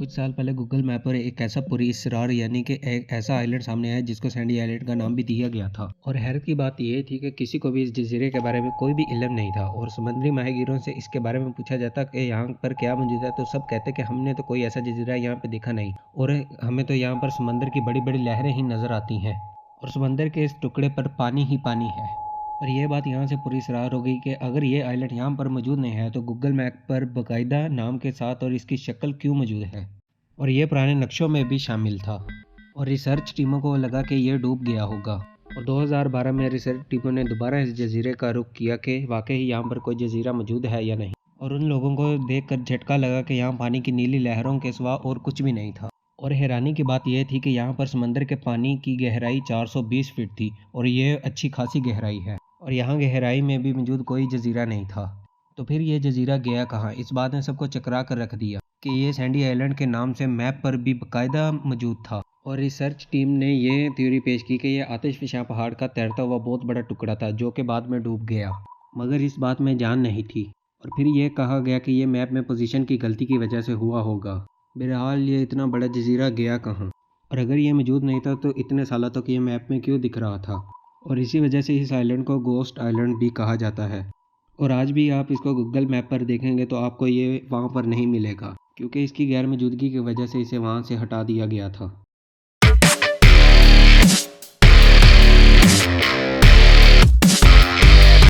कुछ साल पहले गूगल मैप पर एक ऐसा पुरस्कार यानी कि एक ऐसा आइलैंड सामने आया जिसको सैंडी आइलैंड का नाम भी दिया गया था। और हैरत की बात यह थी कि किसी को भी इस जजीरे के बारे में कोई भी इल्म नहीं था और समुद्री माहिगीरों से इसके बारे में पूछा जाता कि यहाँ पर क्या मौजूद है तो सब कहते कि हमने तो कोई ऐसा जजीरा यहाँ पे देखा नहीं और हमें तो यहाँ पर समंदर की बड़ी बड़ी लहरें ही नजर आती हैं और समंदर के इस टुकड़े पर पानी ही पानी है। और ये बात यहाँ से पूरी सरार हो गई कि अगर ये आइलैंड यहाँ पर मौजूद नहीं है तो गूगल मैप पर बाकायदा नाम के साथ और इसकी शक्ल क्यों मौजूद है और ये पुराने नक्शों में भी शामिल था। और रिसर्च टीमों को लगा कि ये डूब गया होगा और 2012 में रिसर्च टीमों ने दोबारा इस जजीरे का रुख किया कि वाकई यहाँ पर कोई जजीरा मौजूद है या नहीं। और उन लोगों को देखकर झटका लगा कि यहाँ पानी की नीली लहरों के सिवा और कुछ भी नहीं था। और हैरानी की बात यह थी कि यहाँ पर समंदर के पानी की गहराई 420 फीट थी और ये अच्छी खासी गहराई है और यहाँ गहराई में भी मौजूद कोई जजीरा नहीं था। तो फिर ये जजीरा गया कहाँ? इस बात ने सबको चकरा कर रख दिया कि ये सैंडी आइलैंड के नाम से मैप पर भी बाकायदा मौजूद था। और रिसर्च टीम ने ये थ्योरी पेश की कि यह आतिशफशां पहाड़ का तैरता हुआ बहुत बड़ा टुकड़ा था जो कि बाद में डूब गया, मगर इस बात में जान नहीं थी। और फिर ये कहा गया कि ये मैप में पोजीशन की गलती की वजह से हुआ होगा। बहरहाल ये इतना बड़ा जजीरा गया कहाँ? और अगर ये मौजूद नहीं था तो इतने सालों तक ये मैप में क्यों दिख रहा था? और इसी वजह से इस आइलैंड को गोस्ट आइलैंड भी कहा जाता है। और आज भी आप इसको गूगल मैप पर देखेंगे तो आपको ये वहाँ पर नहीं मिलेगा क्योंकि इसकी गैर मौजूदगी की वजह से इसे वहाँ से हटा दिया गया था।